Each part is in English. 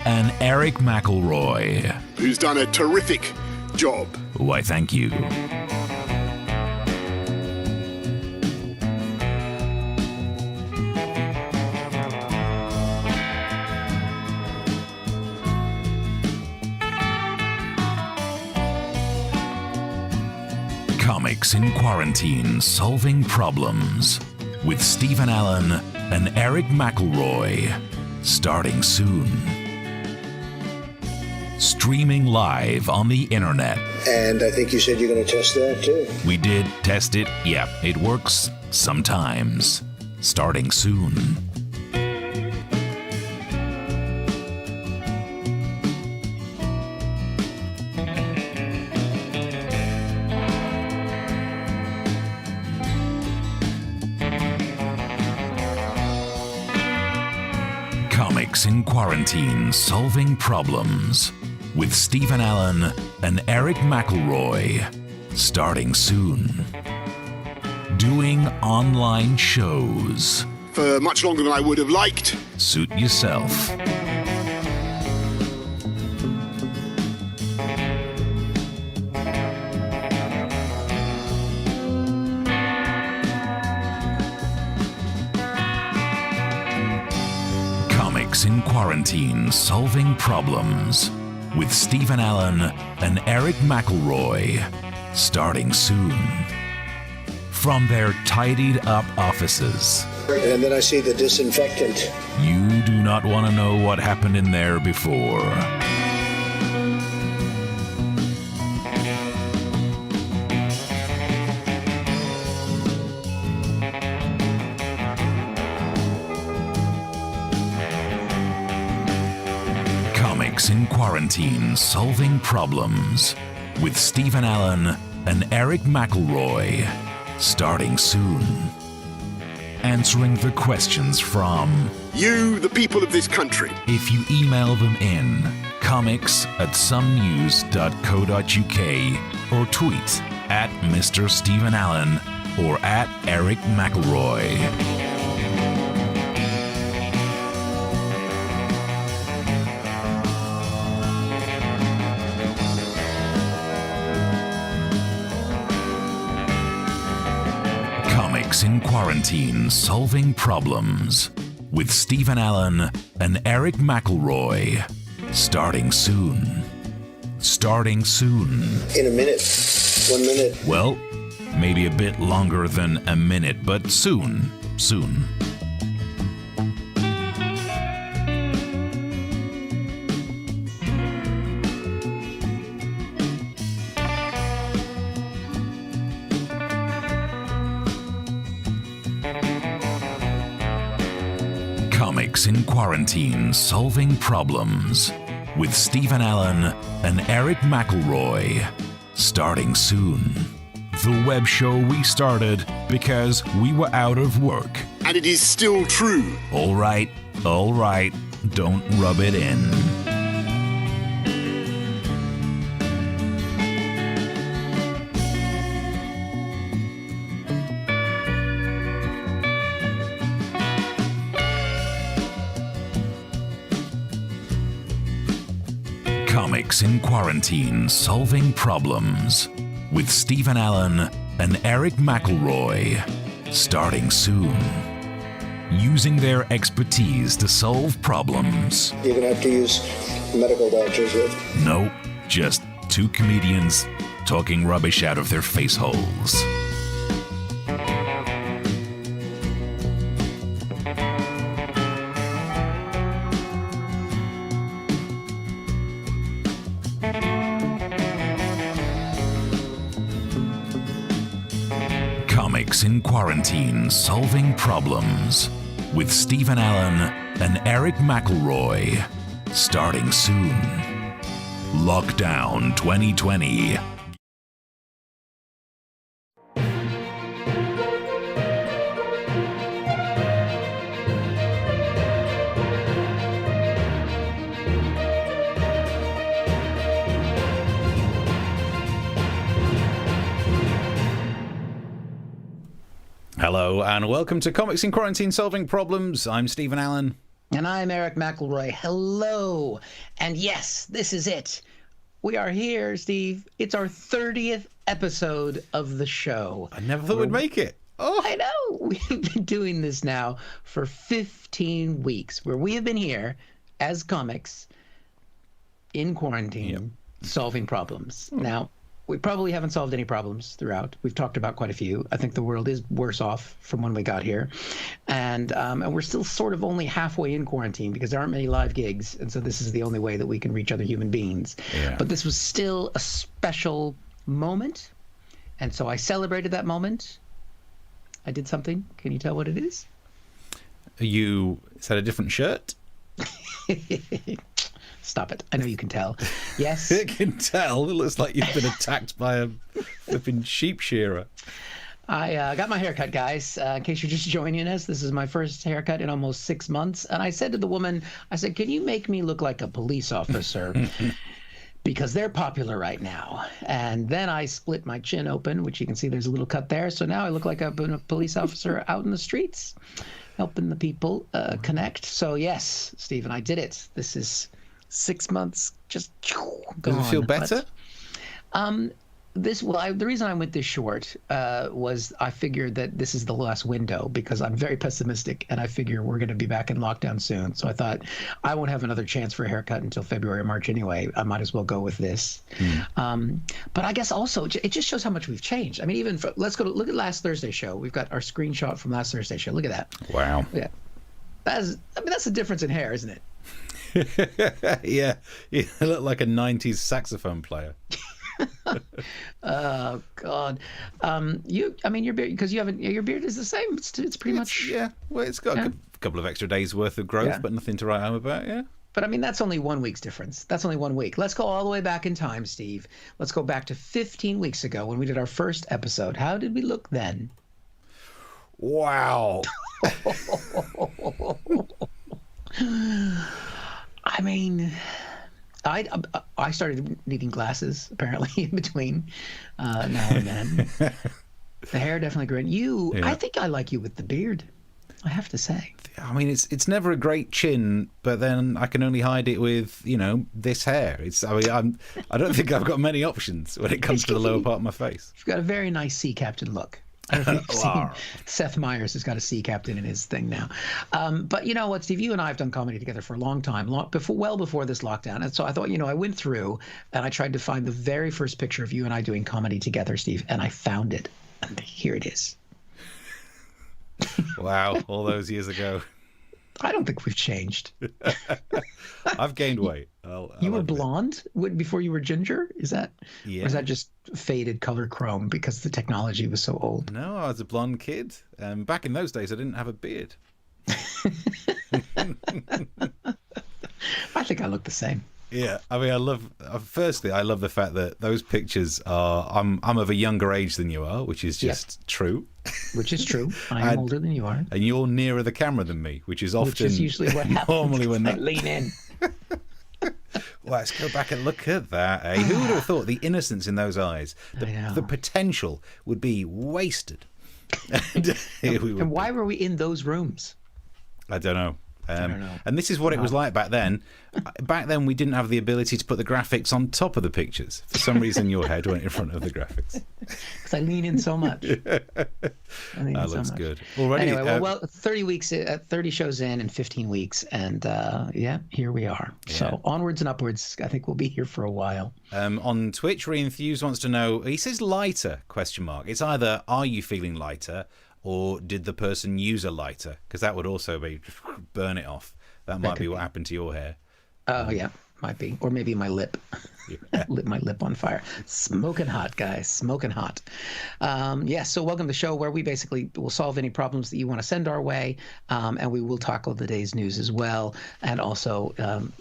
N Erich McElroy. Who's done a terrific job. Why, thank you. Comics in Quarantine Solving Problems with Stephen Allen and Erich McElroy. Starting soon. Streaming live on the internet. And I think you said you're going to test that too. We did test it. Yeah, it works sometimes. Starting soon. Comics in Quarantine Solving Problems with Stephen Allen and Erich McElroy. Starting soon. Doing online shows. For much longer than I would have liked. Suit yourself. Comics in Quarantine Solving Problems with Stephen Allen and Erich McElroy. Starting soon. From their tidied up offices. And then I see the disinfectant. You do not want to know what happened in there before. Comics in Quarantine Solving Problems with Stephen Allen and Erich McElroy. Starting soon. Answering the questions from you, the people of this country. If you email them in comics@somenews.co.uk or tweet at Mr. Stephen Allen or at Erich McElroy. Comics in Quarantine Solving Problems with Stephen Allen and Erich McElroy. Starting soon. Starting soon. In a minute. 1 minute. Well, maybe a bit longer than a minute, but soon. Soon. Comics in Quarantine Solving Problems with Stephen Allen and Erich McElroy. Starting soon. The web show we started because we were out of work. And it is still true. All right, don't rub it in. Comics in Quarantine Solving Problems with Stephen Allen and Erich McElroy. Starting soon. Using their expertise to solve problems. You're going to have to use medical doctors with. Nope, just two comedians talking rubbish out of their face holes. Comics in Quarantine Solving Problems with Stephen Allen and Erich McElroy. Starting soon. Lockdown 2020. Hello and welcome to Comics in Quarantine Solving Problems. I'm Stephen Allen. And I'm Eric McElroy. Hello. And yes, this is it. We are here, Steve. It's our 30th episode of the show. I never thought we'd make it. Oh, I know. We've been doing this now for 15 weeks, where we have been here as comics in quarantine, solving problems. Now, we probably haven't solved any problems throughout. We've talked about quite a few. I think the world is worse off from when we got here. And we're still sort of only halfway in quarantine because there aren't many live gigs. And so this is the only way that we can reach other human beings. Yeah. But this was still a special moment. And so I celebrated that moment. I did something. Can you tell what it is? Is that a different shirt? Stop it. I know you can tell. Yes. I can tell. It looks like you've been attacked by a flipping sheep shearer. I got my haircut, guys. In case you're just joining us, this is my first haircut in almost 6 months. And I said to the woman, I said, can you make me look like a police officer? Because they're popular right now. And then I split my chin open, which you can see there's a little cut there. So now I look like I've been a police officer out in the streets, helping the people connect. So yes, Stephen, I did it. This is 6 months just gone. Does it feel better? The reason I went this short was I figured that this is the last window because I'm very pessimistic and I figure we're going to be back in lockdown soon. So I thought I won't have another chance for a haircut until February or March anyway. I might as well go with this. But I guess also it just shows how much we've changed. I mean, let's look at last Thursday's show. We've got our screenshot from last Thursday's show. Look at that. Wow. Yeah. That's the difference in hair, isn't it? Yeah, you look like a 90s saxophone player. Oh God, your beard, because your beard is the same. It's pretty much. Yeah, well, it's got a couple of extra days worth of growth, but nothing to write home about. Yeah. But I mean, that's only 1 week's difference. That's only 1 week. Let's go all the way back in time, Steve. Let's go back to 15 weeks ago when we did our first episode. How did we look then? Wow. I mean, I started needing glasses apparently in between now and then. The hair definitely grew. I think I like you with the beard. I have to say. I mean, it's never a great chin, but then I can only hide it with this hair. I don't think I've got many options when it comes to the lower part of my face. You've got a very nice sea captain look. I don't know if you've seen Seth Meyers has got a sea captain in his thing now. But you know what, Steve? You and I have done comedy together for a long time, well before this lockdown. And so I thought, I went through and I tried to find the very first picture of you and I doing comedy together, Steve, and I found it. And here it is. Wow, all those years ago. I don't think we've changed. I've gained weight. You were blonde before you were ginger? Is that? Yeah. Or is that just faded color chrome because the technology was so old? No, I was a blonde kid. Back in those days, I didn't have a beard. I think I look the same. Yeah, I mean, firstly, I love the fact that those pictures I'm of a younger age than you are, which is just true. Which is true. I am older than you are. And you're nearer the camera than me, which is often... Which is usually what happens. Normally when I lean in. Well, let's go back and look at that, eh? Who would have thought the innocence in those eyes, the potential would be wasted? And why were we in those rooms? I don't know. I don't know. And this is what it was like back then. Back then, we didn't have the ability to put the graphics on top of the pictures. For some reason, your head went in front of the graphics. Because I lean in so much. That looks good. Already, anyway, 30 weeks, 30 shows in 15 weeks, and here we are. Yeah. So onwards and upwards. I think we'll be here for a while. On Twitch, Reinfuse wants to know. He says lighter ? It's either are you feeling lighter, or did the person use a lighter? Because that would also be burn it off. That might be what happened to your hair. Oh, yeah, might be. Or maybe my lip. Lit my lip on fire. Smoking hot, guys. Smoking hot. So welcome to the show where we basically will solve any problems that you want to send our way. And we will tackle the day's news as well. And also, and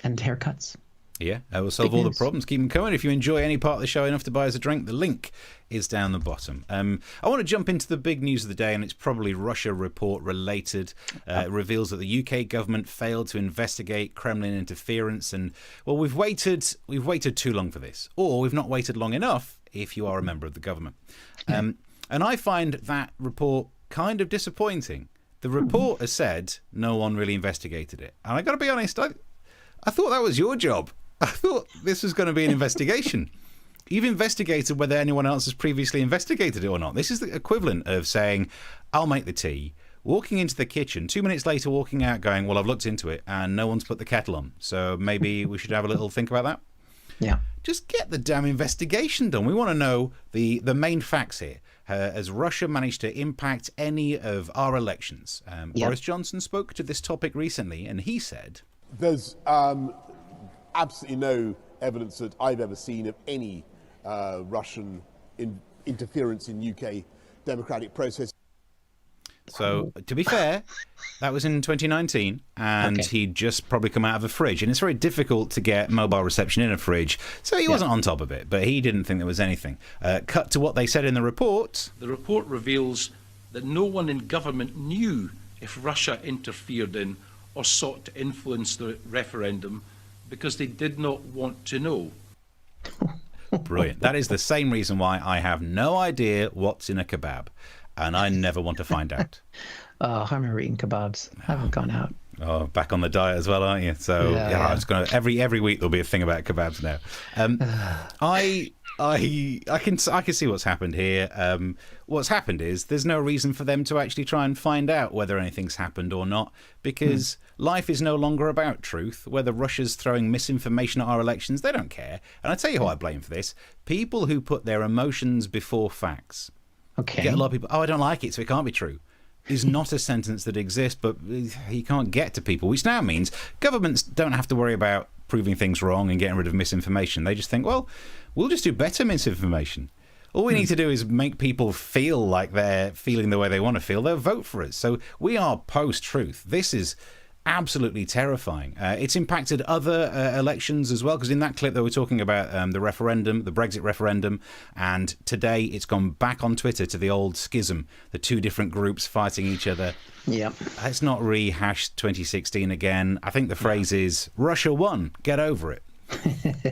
haircuts. Yeah, we'll solve all the problems. Keep them coming. If you enjoy any part of the show enough to buy us a drink, the link is down the bottom. I want to jump into the big news of the day, and it's probably Russia report related. It reveals that the UK government failed to investigate Kremlin interference, and well, we've waited too long for this, or we've not waited long enough if you are a member of the government. And I find that report kind of disappointing. The report has said no one really investigated it. And I got to be honest, I thought that was your job. I thought this was going to be an investigation. You've investigated whether anyone else has previously investigated it or not. This is the equivalent of saying, I'll make the tea, walking into the kitchen, 2 minutes later walking out going, well, I've looked into it and no one's put the kettle on. So maybe we should have a little think about that. Yeah. Just get the damn investigation done. We want to know the main facts here. Has Russia managed to impact any of our elections? Boris Johnson spoke to this topic recently, and he said, there's absolutely no evidence that I've ever seen of any Russian interference in UK democratic process. So, to be fair, that was in 2019, and he'd just probably come out of a fridge. And it's very difficult to get mobile reception in a fridge, so he wasn't on top of it, but he didn't think there was anything. Cut to what they said in the report. The report reveals that no one in government knew if Russia interfered in or sought to influence the referendum because they did not want to know. Brilliant. That is the same reason why I have no idea what's in a kebab. And I never want to find out. I remember eating kebabs. I haven't gone out. Oh, back on the diet as well, aren't you? So yeah. It's gonna every week there'll be a thing about kebabs now. I can see what's happened here. What's happened is there's no reason for them to actually try and find out whether anything's happened or not, because life is no longer about truth. Whether Russia's throwing misinformation at our elections, they don't care. And I tell you who I blame for this: people who put their emotions before facts. Okay. Get a lot of people, I don't like it, so it can't be true. Is not a sentence that exists, but you can't get to people, which now means governments don't have to worry about proving things wrong and getting rid of misinformation. They just think, well, we'll just do better misinformation. All we need to do is make people feel like they're feeling the way they want to feel. They'll vote for us. So we are post-truth. This is absolutely terrifying. It's impacted other elections as well, because in that clip they were talking about the referendum, the Brexit referendum, and today it's gone back on Twitter to the old schism, the two different groups fighting each other. Yeah. Let's not rehash 2016 again. I think the phrase is, Russia won, get over it.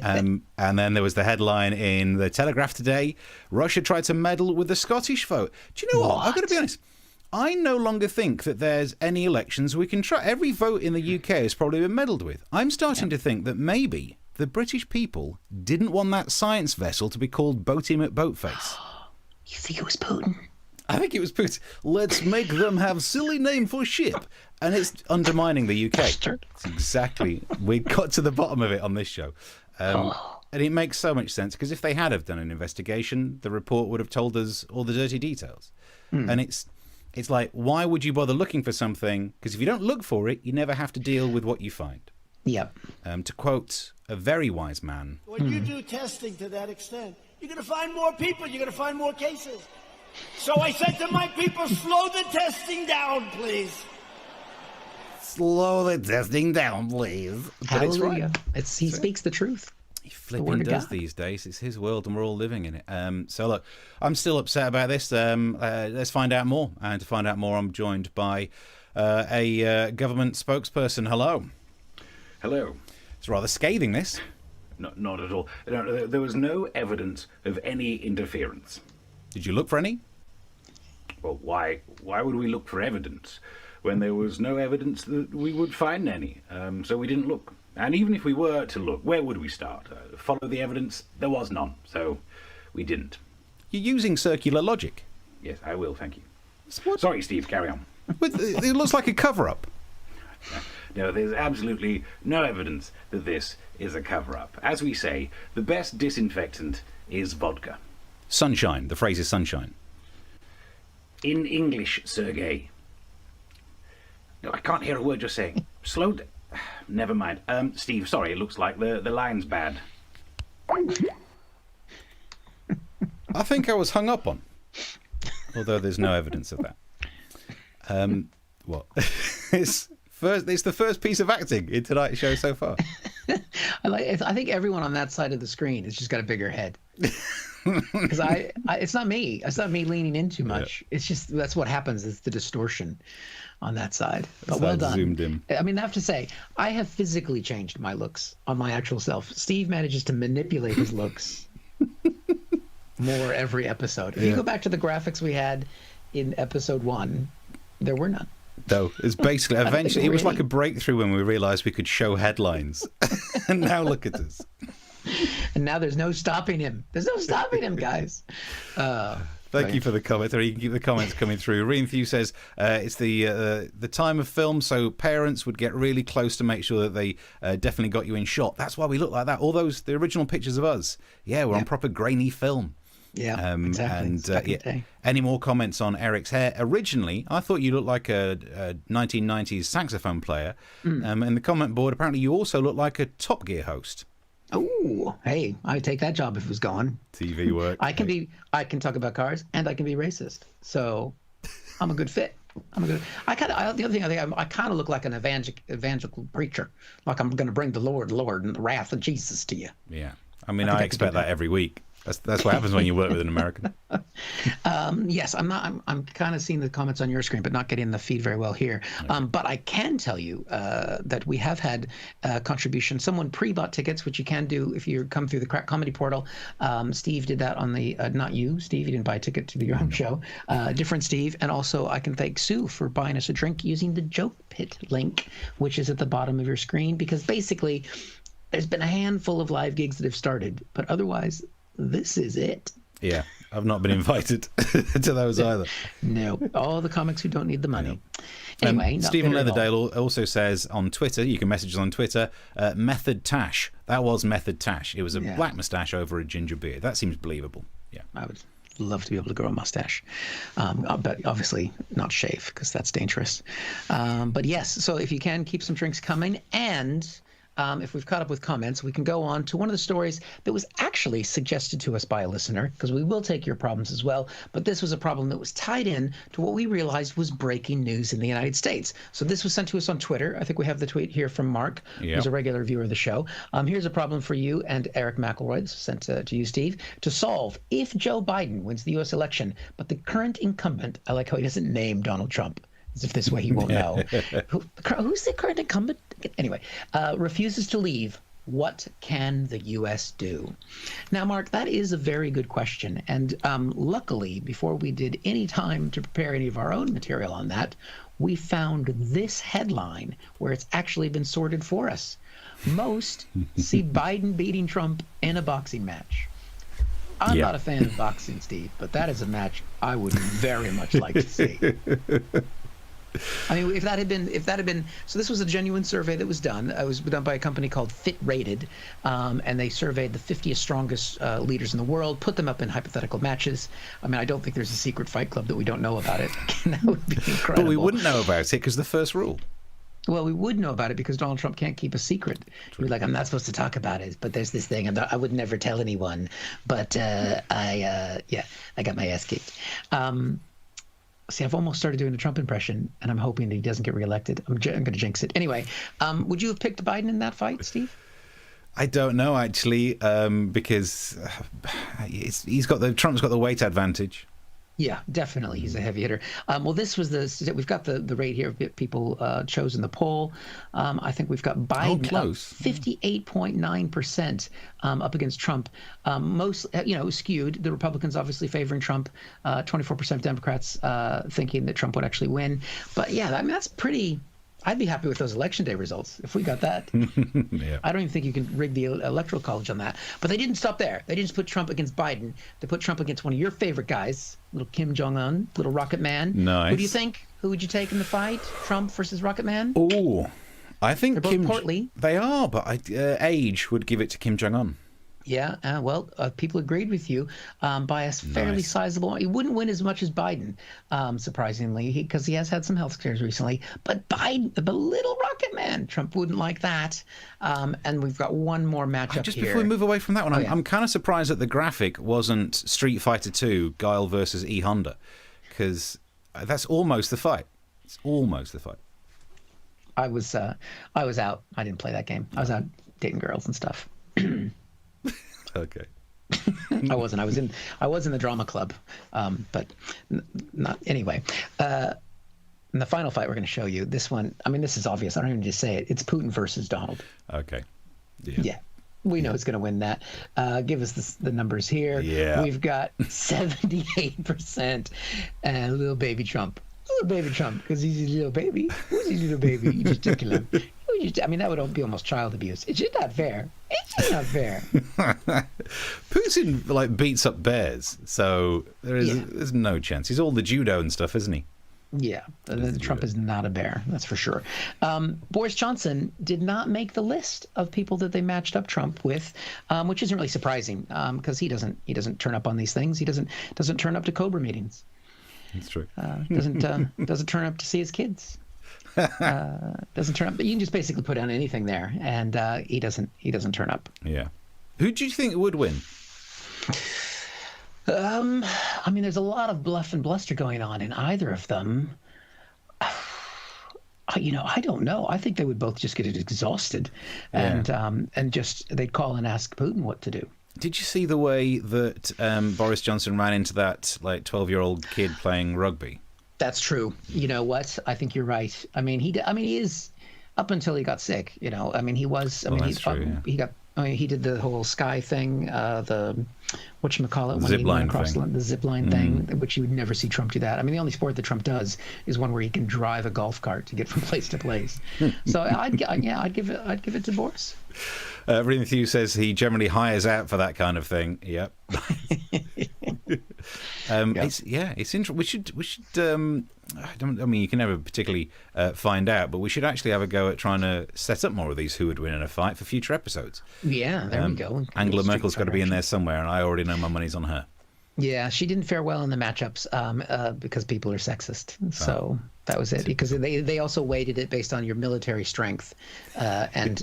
And then there was the headline in the Telegraph today, Russia tried to meddle with the Scottish vote. Do you know what? I've got to be honest. I no longer think that there's any elections we can try. Every vote in the UK has probably been meddled with. I'm starting to think that maybe the British people didn't want that science vessel to be called Boaty McBoatface. You think it was Putin? I think it was Putin. Let's make them have silly name for ship. And it's undermining the UK. It's exactly. We got to the bottom of it on this show. And it makes so much sense, because if they had have done an investigation, the report would have told us all the dirty details. And it's like, why would you bother looking for something? Because if you don't look for it, you never have to deal with what you find. Yep. To quote a very wise man. When you do testing to that extent, you're going to find more people, you're going to find more cases. So I said to my people, slow the testing down, please. Slow the testing down, please. But it's right. He speaks the truth. He flipping does these days. It's his world and we're all living in it. So look, I'm still upset about this. Let's find out more. And to find out more, I'm joined by a government spokesperson. Hello. Hello. It's rather scathing, this. Not at all. No, there was no evidence of any interference. Did you look for any? Well, why would we look for evidence when there was no evidence that we would find any? So we didn't look. And even if we were to look, where would we start? Follow the evidence? There was none, so we didn't. You're using circular logic. Yes, I will, thank you. What? Sorry, Steve, carry on. It looks like a cover-up. No, there's absolutely no evidence that this is a cover-up. As we say, the best disinfectant is vodka. Sunshine. The phrase is sunshine. In English, Sergey. No, I can't hear a word you're saying. Slow down. Never mind. Steve, sorry, it looks like the line's bad. I think I was hung up on. Although there's no evidence of that. What? It's the first piece of acting in tonight's show so far. I think everyone on that side of the screen has just got a bigger head. Because it's not me. It's not me leaning in too much. Yeah. It's just that's what happens. It's the distortion on that side. But well done. Zoomed in. I mean, I have to say, I have physically changed my looks on my actual self. Steve manages to manipulate his looks more every episode. If you go back to the graphics we had in episode 1, there were none. though. It's basically, eventually, it was like a breakthrough when we realised we could show headlines. And now look at us. And now there's no stopping him. There's no stopping him, guys. Thank you for the comment. You can keep the comments coming through. Reenthew says it's the time of film, so parents would get really close to make sure that they definitely got you in shot. That's why we look like that. All the original pictures of us, we're on proper grainy film. Yeah, exactly. And any more comments on Eric's hair? Originally, I thought you looked like a 1990s saxophone player. And the comment board, apparently you also look like a Top Gear host. Oh, hey, I'd take that job if it was gone. TV work. I can talk about cars and I can be racist. So I'm a good fit. The other thing, I kind of look like an evangelical preacher. Like I'm going to bring the Lord and the wrath of Jesus to you. Yeah. I mean, I expect that every week. That's what happens when you work with an American. Yes, I'm kind of seeing the comments on your screen, but not getting the feed very well here. Okay. But I can tell you that we have had contributions. Someone pre-bought tickets, which you can do if you come through the Crack Comedy portal. Steve did that on the not you, Steve. You didn't buy a ticket to your own show. Different Steve. And also I can thank Sue for buying us a drink using the Joke Pit link, which is at the bottom of your screen, because basically there's been a handful of live gigs that have started, but otherwise this is it. Yeah, I've not been invited to those either. No, all the comics who don't need the money. Anyway, Stephen Leatherdale also says on Twitter, you can message us on Twitter, Method Tash. That was Method Tash. It was a black moustache over a ginger beard. That seems believable. Yeah, I would love to be able to grow a mustache, but obviously not shave because that's dangerous. But yes, so if you can, keep some drinks coming, and if we've caught up with comments, we can go on to one of the stories that was actually suggested to us by a listener, because we will take your problems as well. But this was a problem that was tied in to what we realized was breaking news in the United States. So this was sent to us on Twitter. I think we have the tweet here from Mark, who's a regular viewer of the show. Here's a problem for you and Eric McElroy. This was sent to you, Steve, to solve if Joe Biden wins the U.S. election, but the current incumbent, I like how he doesn't name Donald Trump, as if this way he won't know. Who's the current incumbent? Anyway, refuses to leave. What can the U.S. do? Now, Mark, that is a very good question. And luckily, before we did any time to prepare any of our own material on that, we found this headline where it's actually been sorted for us. Most see Biden beating Trump in a boxing match. I'm not a fan of boxing, Steve, but that is a match I would very much like to see. I mean, if that had been, so this was a genuine survey that was done. It was done by a company called Fit Rated, and they surveyed the 50 strongest leaders in the world, put them up in hypothetical matches. I mean, I don't think there's a secret fight club that we don't know about it. That would be incredible. But we wouldn't know about it because the first rule. Well, we would know about it because Donald Trump can't keep a secret. He's like, I'm not supposed to talk about it, but there's this thing, and I would never tell anyone. But I got my ass kicked. See, I've almost started doing the Trump impression, and I'm hoping that he doesn't get reelected. I'm going to jinx it. Anyway, would you have picked Biden in that fight, Steve? I don't know, actually, because Trump's got the weight advantage. Yeah, definitely. He's a heavy hitter. Well, this was we've got the rate here of people chose in the poll. I think we've got Biden close. 58.9% up against Trump. Most, skewed. The Republicans obviously favoring Trump. 24% of Democrats thinking that Trump would actually win. But yeah, I mean, that's pretty. I'd be happy with those election day results if we got that. Yeah. I don't even think you can rig the electoral college on that. But they didn't stop there. They didn't just put Trump against Biden. They put Trump against one of your favorite guys, little Kim Jong-un, little Rocket Man. Nice. Who do you think? Who would you take in the fight? Trump versus Rocket Man? Oh, I think they're both portly. They are, but age would give it to Kim Jong-un. Yeah, people agreed with you by a fairly sizable. He wouldn't win as much as Biden, surprisingly, because he has had some health scares recently. But Biden, the little Rocket Man, Trump wouldn't like that. And we've got one more matchup just here. Before we move away from that one, I'm kind of surprised that the graphic wasn't Street Fighter 2, Guile versus E Honda, because that's almost the fight. It's almost the fight. I was out. I didn't play that game. I was out dating girls and stuff. Okay. I wasn't. I was in the drama club, but not anyway. In the final fight we're going to show you, this one. I mean, this is obvious. I don't even need to say it. It's Putin versus Donald. Okay. Yeah. We know it's going to win that. Give us the numbers here. Yeah. We've got 78% and little baby Trump. little baby Trump because he's a little baby. Who's his little baby? You just tickle him. I mean, that would be almost child abuse. It's just not fair. It's just not fair. Putin beats up bears, so there's no chance. He's all the judo and stuff, isn't he? Yeah, Trump is not a bear, that's for sure. Boris Johnson did not make the list of people that they matched up Trump with, which isn't really surprising because he doesn't turn up on these things. He doesn't turn up to Cobra meetings. That's true. Doesn't turn up to see his kids. Doesn't turn up. But you can just basically put on anything there, and he doesn't turn up. Yeah. Who do you think would win? I mean, there's a lot of bluff and bluster going on in either of them. I don't know. I think they would both just get exhausted, and just they'd call and ask Putin what to do. Did you see the way that Boris Johnson ran into that 12-year-old kid playing rugby? That's true. You know what? I think you're right. I mean, he is up until he got sick. I mean, he was. He got. He did the whole sky thing, the whatchamacallit, when he went across the zip line thing, which you would never see Trump do that. I mean, the only sport that Trump does is one where he can drive a golf cart to get from place to place. So I'd give it to Boris. Everything Thew says he generally hires out for that kind of thing. Yep. It's interesting. We should. I mean, you can never particularly find out, but we should actually have a go at trying to set up more of these who would win in a fight for future episodes. Yeah, there we go. Angela Merkel's got to be in there somewhere, and I already know my money's on her. Yeah, she didn't fare well in the matchups because people are sexist. So that was it. Because they also weighted it based on your military strength and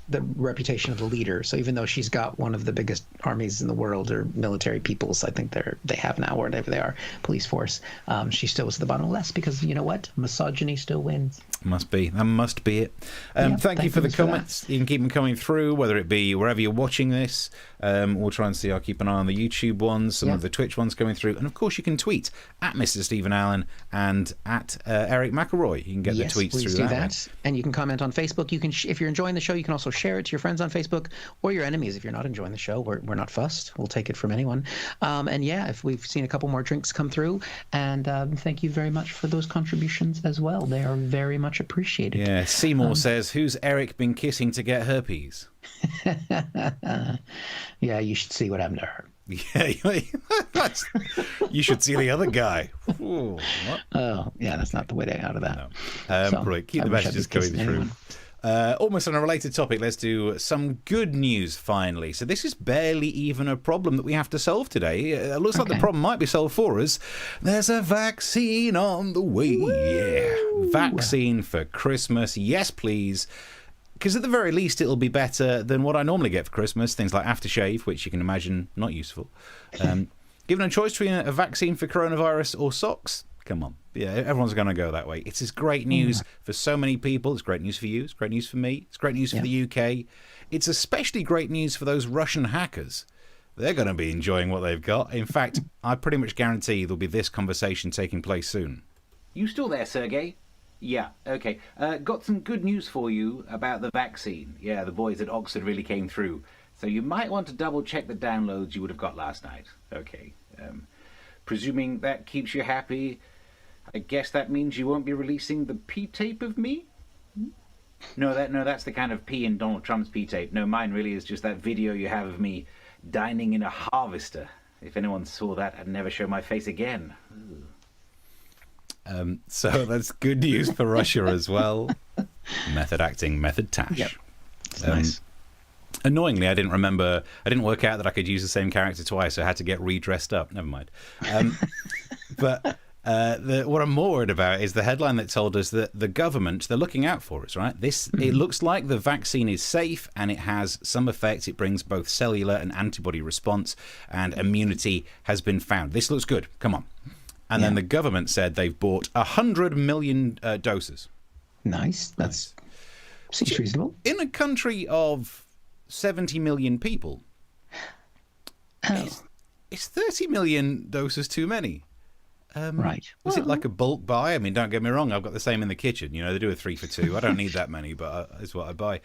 the reputation of the leader. So even though she's got one of the biggest armies in the world, or military peoples, I think they have now, whatever they are, police force, she still was at the bottom of the list because you know what? Misogyny still wins. Must be. That must be it. Thank you for the comments. You can keep them coming through, whether it be wherever you're watching this. We'll try and see. I'll keep an eye on the YouTube ones, some of the Twitch ones coming through. And, of course, you can tweet at Mr. Stephen Allen and at Eric McElroy. You can get the tweets through that way. And you can comment on Facebook. You can, if you're enjoying the show, you can also share it to your friends on Facebook or your enemies. If you're not enjoying the show, we're not fussed. We'll take it from anyone. If we've seen a couple more drinks come through. And thank you very much for those contributions as well. They are very much appreciated. Yeah, Seymour says, who's Eric been kissing to get herpes? Yeah, you should see what happened to her. Yeah, you should see the other guy. Ooh, what? Oh, yeah, that's not the way out of that. No. Right, keep the messages coming through. Almost on a related topic, let's do some good news finally. So this is barely even a problem that we have to solve today. It looks like the problem might be solved for us. There's a vaccine on the way. Woo! Yeah, vaccine for Christmas. Yes, please. Because at the very least, it'll be better than what I normally get for Christmas. Things like aftershave, which you can imagine not useful. Given a choice between a vaccine for coronavirus or socks, come on. Yeah, everyone's going to go that way. It's great news for so many people. It's great news for you. It's great news for me. It's great news for the UK. It's especially great news for those Russian hackers. They're going to be enjoying what they've got. In fact, I pretty much guarantee there'll be this conversation taking place soon. You still there, Sergey? Yeah, okay. Got some good news for you about the vaccine. Yeah, the boys at Oxford really came through. So you might want to double-check the downloads you would have got last night. Okay. Presuming that keeps you happy, I guess that means you won't be releasing the P-tape of me? No, that's the kind of P in Donald Trump's P-tape. No, mine really is just that video you have of me dining in a harvester. If anyone saw that, I'd never show my face again. Ooh. So that's good news for Russia as well. Method acting, method tash. Yep. Nice. Annoyingly, I didn't work out that I could use the same character twice, so I had to get redressed up. Never mind. But what I'm more worried about is the headline that told us that the government, they're looking out for us, right? It looks like the vaccine is safe and it has some effect. It brings both cellular and antibody response, and immunity has been found. This looks good. Come on. And then the government said they've bought 100 million doses. Nice. Seems reasonable. In a country of 70 million people, is 30 million doses too many? Right. Was it like a bulk buy? I mean, don't get me wrong, I've got the same in the kitchen. You know, they do a 3 for 2. I don't need that many, but it's what I buy.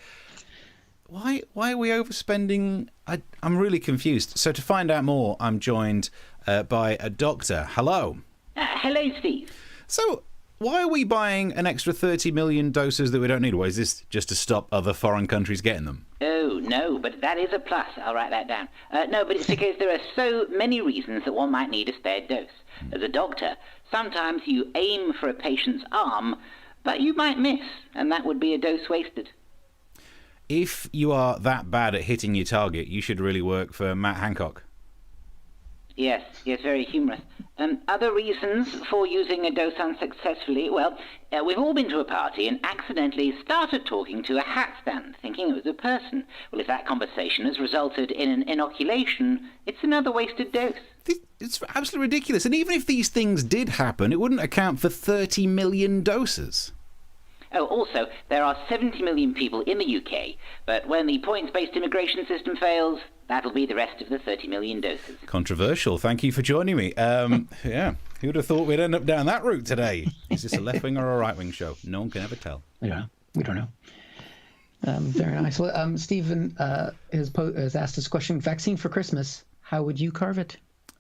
Why are we overspending? I'm really confused. So to find out more, I'm joined by a doctor. Hello. Hello, Steve. So why are we buying an extra 30 million doses that we don't need? Or is this just to stop other foreign countries getting them? Oh, no, but that is a plus. I'll write that down. No, but it's because there are so many reasons that one might need a spare dose. As a doctor, sometimes you aim for a patient's arm, but you might miss, and that would be a dose wasted. If you are that bad at hitting your target, you should really work for Matt Hancock. Yes, very humorous. Other reasons for using a dose unsuccessfully? Well, we've all been to a party and accidentally started talking to a hat stand, thinking it was a person. Well, if that conversation has resulted in an inoculation, it's another wasted dose. It's absolutely ridiculous. And even if these things did happen, it wouldn't account for 30 million doses. Oh, also, there are 70 million people in the UK, but when the points-based immigration system fails, that'll be the rest of the 30 million doses. Controversial. Thank you for joining me. Yeah, who would have thought we'd end up down that route today? Is this a left-wing or a right-wing show? No one can ever tell. Yeah, we don't know. Very nice. Well, Stephen has asked this question. Vaccine for Christmas. How would you carve it?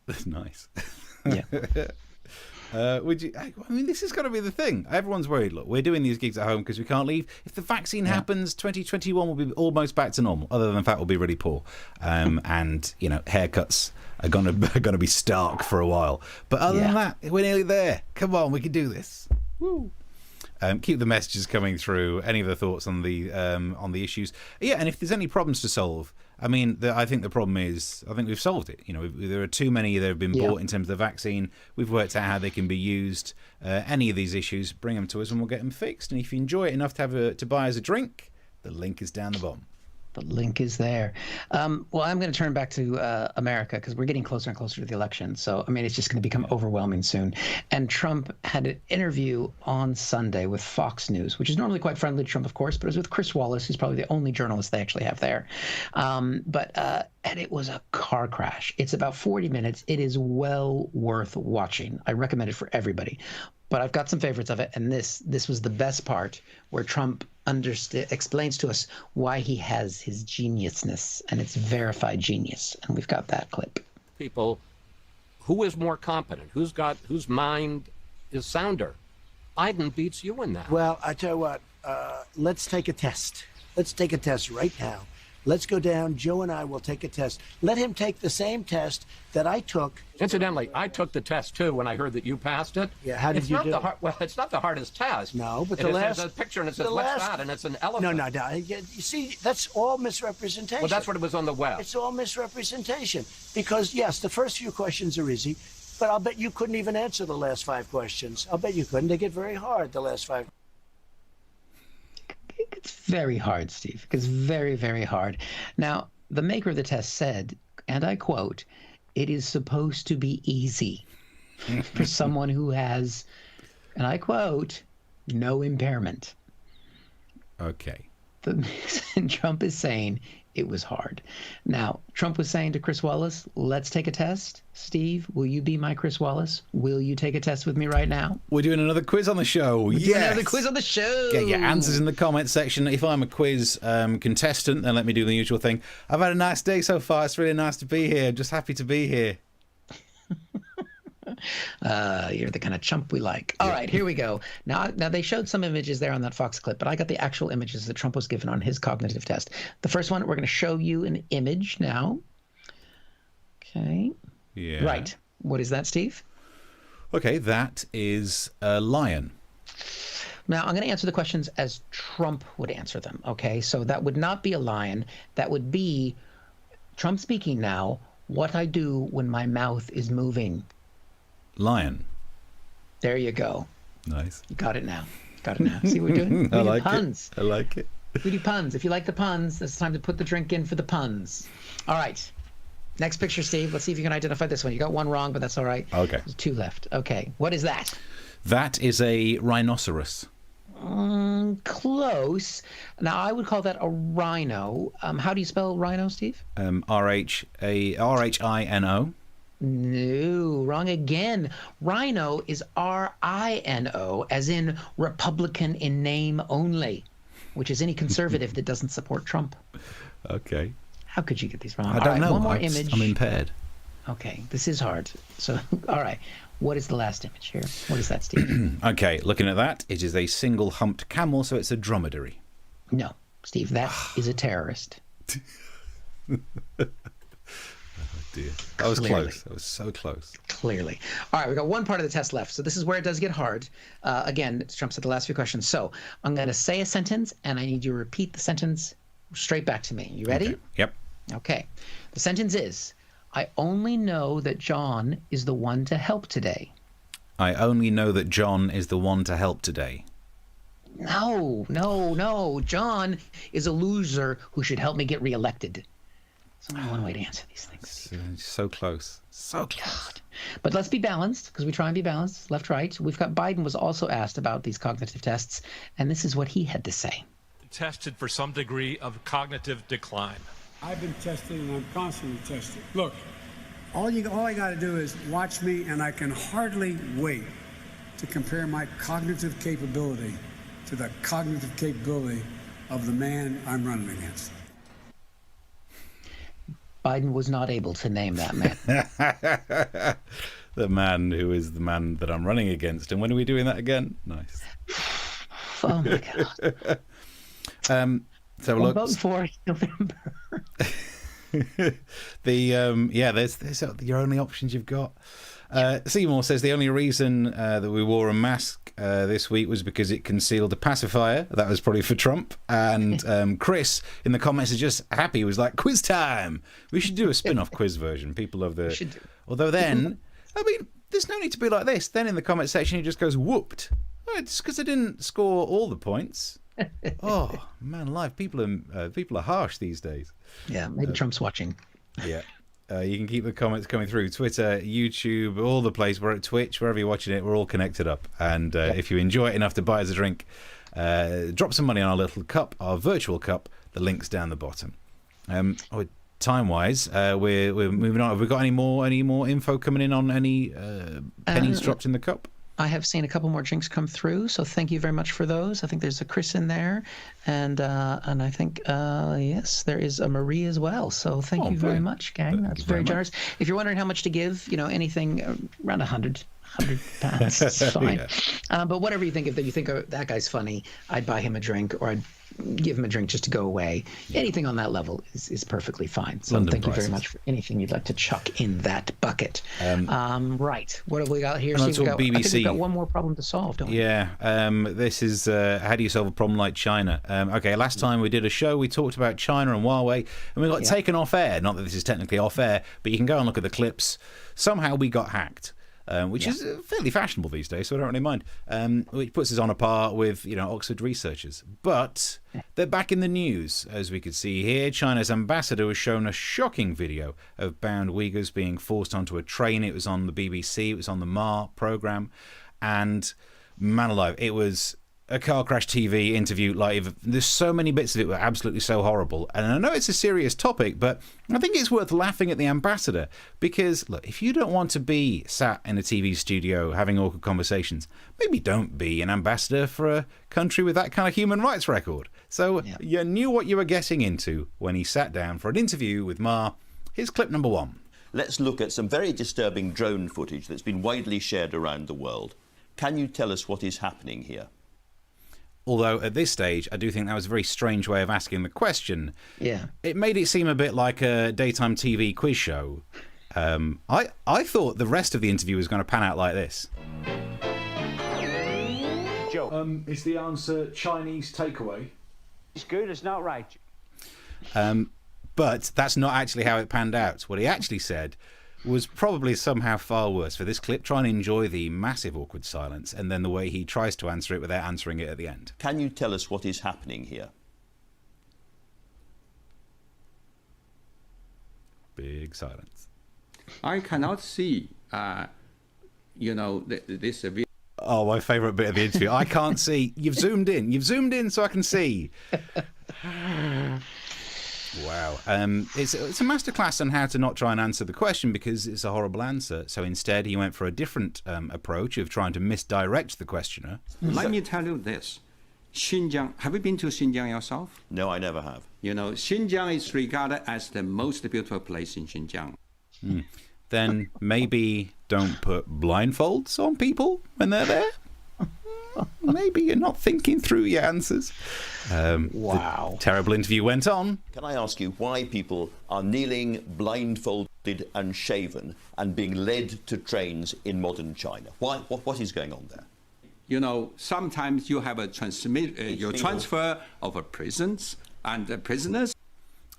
That's nice. Yeah. Would you? I mean, this is going to be the thing. Everyone's worried. Look, we're doing these gigs at home because we can't leave. If the vaccine happens, 2021 will be almost back to normal. Other than the fact we'll be really poor, and haircuts are going to be stark for a while. But other than that, we're nearly there. Come on, we can do this. Woo. Keep the messages coming through. Any of the thoughts on the issues? Yeah, and if there's any problems to solve. I mean, I think the problem is, I think we've solved it. There are too many that have been bought in terms of the vaccine. We've worked out how they can be used. Any of these issues, bring them to us and we'll get them fixed. And if you enjoy it enough to buy as a drink, the link is down the bottom. The link is there. Well, I'm going to turn back to America because we're getting closer and closer to the election. So, I mean, it's just going to become overwhelming soon. And Trump had an interview on Sunday with Fox News, which is normally quite friendly to Trump, of course, but it was with Chris Wallace, who's probably the only journalist they actually have there. And it was a car crash. It's about 40 minutes. It is well worth watching. I recommend it for everybody. But I've got some favorites of it, and this was the best part, where Trump explains to us why he has his geniusness, and it's verified genius. And we've got that clip. People, who is more competent? Whose mind is sounder? Biden beats you in that. Well, I tell you what, let's take a test. Let's take a test right now. Let's go down. Joe and I will take a test. Let him take the same test that I took. Incidentally, I took the test too when I heard that you passed it. Yeah, how did you do it? Well, it's not the hardest test. No, but there's a picture and it says, what's that? And it's an elephant. No. You see, that's all misrepresentation. Well, that's what it was on the web. It's all misrepresentation. Because, yes, the first few questions are easy, but I'll bet you couldn't even answer the last 5 questions. I'll bet you couldn't. They get very hard, the last 5. It's very hard, Steve. It's very, very hard. Now, the maker of the test said, and I quote, "It is supposed to be easy for someone who has," and I quote, "no impairment." Okay. And Trump is saying it was hard. Now, Trump was saying to Chris Wallace, let's take a test. Steve, will you be my Chris Wallace? Will you take a test with me right now? We're doing another quiz on the show. We're doing another quiz on the show. Get your answers in the comments section. If I'm a quiz contestant, then let me do the usual thing. I've had a nice day so far. It's really nice to be here. Just happy to be here. You're the kind of chump we like. All right, here we go. Now they showed some images there on that Fox clip, but I got the actual images that Trump was given on his cognitive test. The first one, we're going to show you an image now. Okay. Yeah. Right. What is that, Steve? Okay, that is a lion. Now, I'm going to answer the questions as Trump would answer them, okay? So that would not be a lion. That would be Trump speaking now, what I do when my mouth is moving. Lion. There you go. Nice. You got it now. See what we're doing? I like puns. I like it. We do puns. If you like the puns, it's time to put the drink in for the puns. All right. Next picture, Steve. Let's see if you can identify this one. You got one wrong, but that's all right. Okay. There's 2 left. Okay. What is that? That is a rhinoceros. Close. Now, I would call that a rhino. How do you spell rhino, Steve? R-H-I-N-O. No, wrong again. Rhino is R-I-N-O, as in Republican in name only, which is any conservative that doesn't support Trump. Okay. How could you get these wrong? I don't know. One more image. I'm impaired. Okay, this is hard. So, all right. What is the last image here? What is that, Steve? Okay, looking at that, it is a single humped camel, so it's a dromedary. No, Steve, that is a terrorist. Oh dear. I was close. I was so close. Clearly. All right, we got one part of the test left. So this is where it does get hard. Again, it jumps at the last few questions. So I'm going to say a sentence, and I need you to repeat the sentence straight back to me. You ready? Okay. Yep. Okay. The sentence is, I only know that John is the one to help today. I only know that John is the one to help today. No. John is a loser who should help me get reelected. There's only one way to answer these things. So close. So close. God. But let's be balanced, because we try and be balanced, left, right. We've got Biden was also asked about these cognitive tests, and this is what he had to say. Tested for some degree of cognitive decline. I've been tested and I'm constantly tested. Look, all I got to do is watch me, and I can hardly wait to compare my cognitive capability to the cognitive capability of the man I'm running against. Biden was not able to name that man. The man who is the man that I'm running against. And when are we doing that again? Nice. Oh my God. So look, vote for November. There's your only options you've got. Seymour says the only reason that we wore a mask this week was because it concealed a pacifier. That was probably for Trump. And Chris in the comments is just happy. He was like, quiz time. We should do a spin-off quiz version. People love the... Although then, I mean, there's no need to be like this. Then in the comment section, he just goes, whooped. Oh, it's because I didn't score all the points. Oh, man, live. People are harsh these days. Yeah, maybe Trump's watching. Yeah. You can keep the comments coming through. Twitter, YouTube, all the place. We're at Twitch, wherever you're watching it. We're all connected up. And if you enjoy it enough to buy us a drink, drop some money on our little cup, our virtual cup. The link's down the bottom. Time-wise, we're moving on. Have we got any more info coming in on any pennies dropped in the cup? I have seen a couple more drinks come through, so thank you very much for those. I think there's a Chris in there, and I think yes, there is a Marie as well. So thank you very much, gang. That's very generous. If you're wondering how much to give, anything around 100 pounds, it's fine. Yeah. But whatever you think, if you think that guy's funny, I'd buy him a drink, or I'd give him a drink just to go away. Yeah. Anything on that level is perfectly fine. So London thank prices. you very much for anything you'd like to chuck in that bucket. Right. What have we got here? BBC. I think we've got one more problem to solve, don't we? Yeah. This is how do you solve a problem like China? Okay, last time we did a show, we talked about China and Huawei, and we got taken off air. Not that this is technically off air, but you can go and look at the clips. Somehow we got hacked. Which is fairly fashionable these days, so I don't really mind. Which puts us on a par with, Oxford researchers. But they're back in the news, as we could see here. China's ambassador was shown a shocking video of bound Uyghurs being forced onto a train. It was on the BBC, it was on the Ma programme, and man alive, it was a car crash TV interview live. There's so many bits of it were absolutely so horrible, and I know it's a serious topic, but I think it's worth laughing at the ambassador, because look, if you don't want to be sat in a TV studio having awkward conversations, maybe don't be an ambassador for a country with that kind of human rights record. So you knew what you were getting into when he sat down for an interview with Ma. Here's clip number 1. Let's look at some very disturbing drone footage that's been widely shared around the world. Can you tell us what is happening here? Although at this stage, I do think that was a very strange way of asking the question. Yeah. It made it seem a bit like a daytime TV quiz show. I thought the rest of the interview was going to pan out like this. Joe. Is the answer Chinese takeaway? It's good, it's not right. But that's not actually how it panned out. What he actually said was probably somehow far worse. For this clip, try and enjoy the massive awkward silence and then the way he tries to answer it without answering it at the end. Can you tell us what is happening here? Big silence. I cannot see, this video. Oh, my favourite bit of the interview. I can't see. You've zoomed in. You've zoomed in so I can see. Wow. It's a masterclass on how to not try and answer the question because it's a horrible answer. So instead, he went for a different approach of trying to misdirect the questioner. Let me tell you this. Xinjiang, have you been to Xinjiang yourself? No, I never have. Xinjiang is regarded as the most beautiful place in Xinjiang. then maybe don't put blindfolds on people when they're there. Maybe you're not thinking through your answers. Wow. The terrible interview went on. Can I ask you why people are kneeling blindfolded and shaven and being led to trains in modern China? Why? What is going on there? You know, sometimes you have a transfer of prisons and prisoners.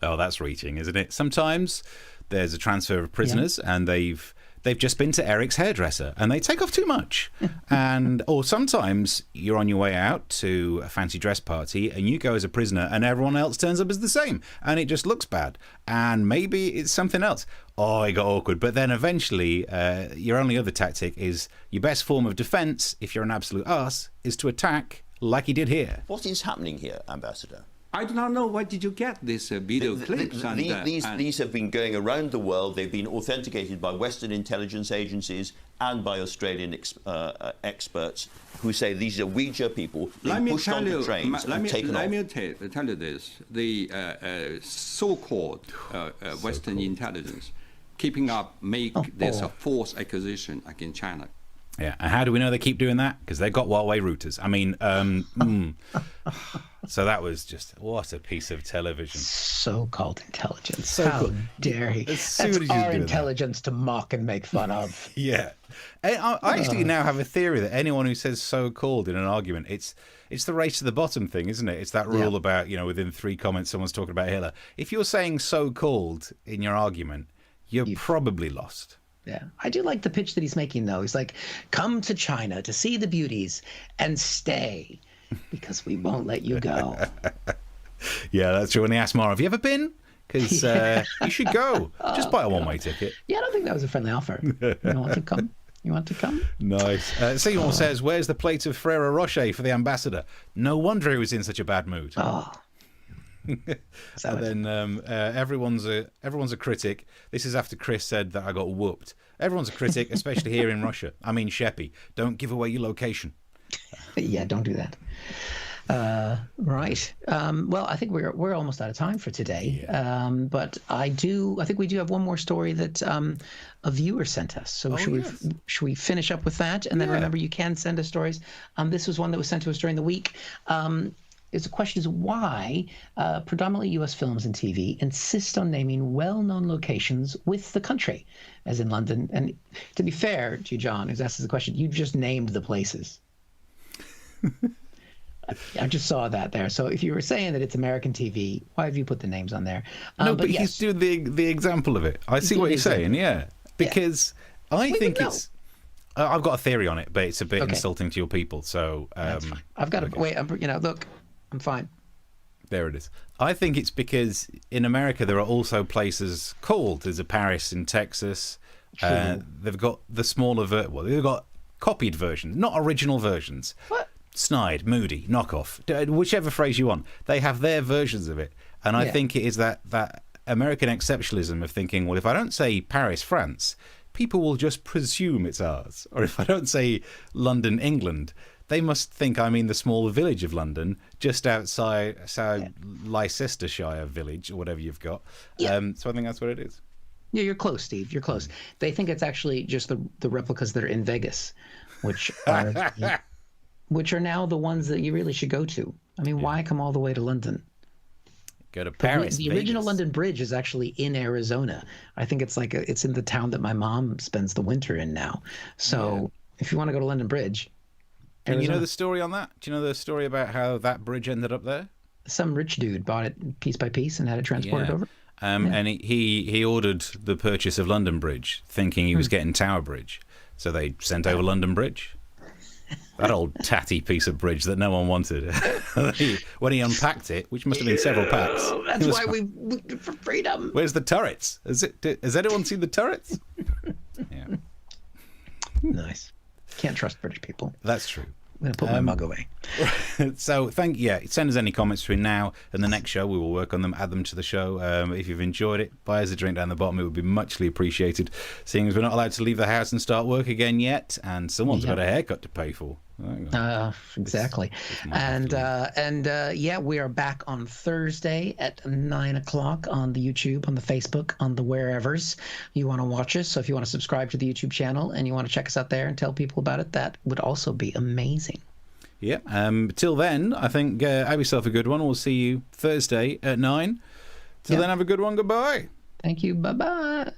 Oh, that's reaching, isn't it? Sometimes there's a transfer of prisoners and they've just been to Eric's hairdresser and they take off too much. Or sometimes you're on your way out to a fancy dress party and you go as a prisoner and everyone else turns up as the same and it just looks bad. And maybe it's something else. Oh, it got awkward. But then eventually your only other tactic is your best form of defence, if you're an absolute arse, is to attack like he did here. What is happening here, Ambassador? I do not know. Where did you get these video clips? These have been going around the world. They've been authenticated by Western intelligence agencies and by Australian experts who say these are Uyghur people being pushed onto trains and taken off. Let me tell you this. The so-called Western intelligence keeping up make this a false accusation against China. Yeah, and how do we know they keep doing that? Because they've got Huawei routers. I mean, so that was just, what a piece of television. So-called intelligence. So How dare he? That's our intelligence to mock and make fun of. Yeah. I actually now have a theory that anyone who says so-called in an argument, it's the race to the bottom thing, isn't it? It's that rule about, within 3 comments someone's talking about Hitler. If you're saying so-called in your argument, you're probably lost. Yeah, I do like the pitch that he's making, though. He's like, come to China to see the beauties and stay because we won't let you go. Yeah, that's true. When they asked Mara, have you ever been? Because you should go. Just buy a one-way ticket. Yeah, I don't think that was a friendly offer. You want to come? You want to come? Nice. Seymour says, where's the plate of Ferrero Rocher for the ambassador? No wonder he was in such a bad mood. Oh. And then everyone's a critic. This is after Chris said that I got whooped. Everyone's a critic, especially here in Russia. I mean, Sheppy, don't give away your location. Yeah, don't do that. Right. Well, I think we're almost out of time for today. Yeah. But I think we do have one more story that a viewer sent us. So should we finish up with that? And then remember, you can send us stories. This was one that was sent to us during the week. The question is why predominantly U.S. films and TV insist on naming well-known locations with the country, as in London. And to be fair to you, John, who's asked us the question, you've just named the places. I just saw that there. So if you were saying that it's American TV, why have you put the names on there? No, but he's doing the example of it. I see what you're saying, yeah. Because I think it's... I've got a theory on it, but it's a bit insulting to your people. So that's fine. I've got to wait. Look, I'm fine. There it is. I think it's because in America there are also places called. There's a Paris in Texas. They've got the smaller they've got copied versions, not original versions. What? Snide, moody, knockoff, whichever phrase you want. They have their versions of it, and I think it is that American exceptionalism of thinking, well, if I don't say Paris, France, people will just presume it's ours. Or if I don't say London, England, they must think I mean the small village of London, just outside Leicestershire village, or whatever you've got. Yeah. So I think that's what it is. Yeah, you're close, Steve. You're close. They think it's actually just the replicas that are in Vegas, which are now the ones that you really should go to. I mean, why come all the way to London? Go to Paris. The original London Bridge is actually in Arizona. I think it's it's in the town that my mom spends the winter in now. So if you want to go to London Bridge, and you know the story on that? Do you know the story about how that bridge ended up there? Some rich dude bought it piece by piece and had it transported over. And he ordered the purchase of London Bridge, thinking he was getting Tower Bridge. So they sent over London Bridge. That old tatty piece of bridge that no one wanted. When he unpacked it, which must have been several packs. That's why we moved for freedom. Where's the turrets? Has anyone seen the turrets? Yeah. Nice. Can't trust British people. That's true. I'm going to put my mug away. So send us any comments between now and the next show. We will work on them, add them to the show. If you've enjoyed it, buy us a drink down the bottom. It would be muchly appreciated, seeing as we're not allowed to leave the house and start work again yet, and someone's got a haircut to pay for. Exactly. And yeah, we are back on Thursday at 9 o'clock on the YouTube, on the Facebook, on the wherevers you want to watch us. So if you want to subscribe to the YouTube channel and you want to check us out there and tell people about it, that would also be amazing. Yeah. Till then, I think have yourself a good one. We'll see you Thursday at 9. Till then, have a good one. Goodbye. Thank you. Bye-bye.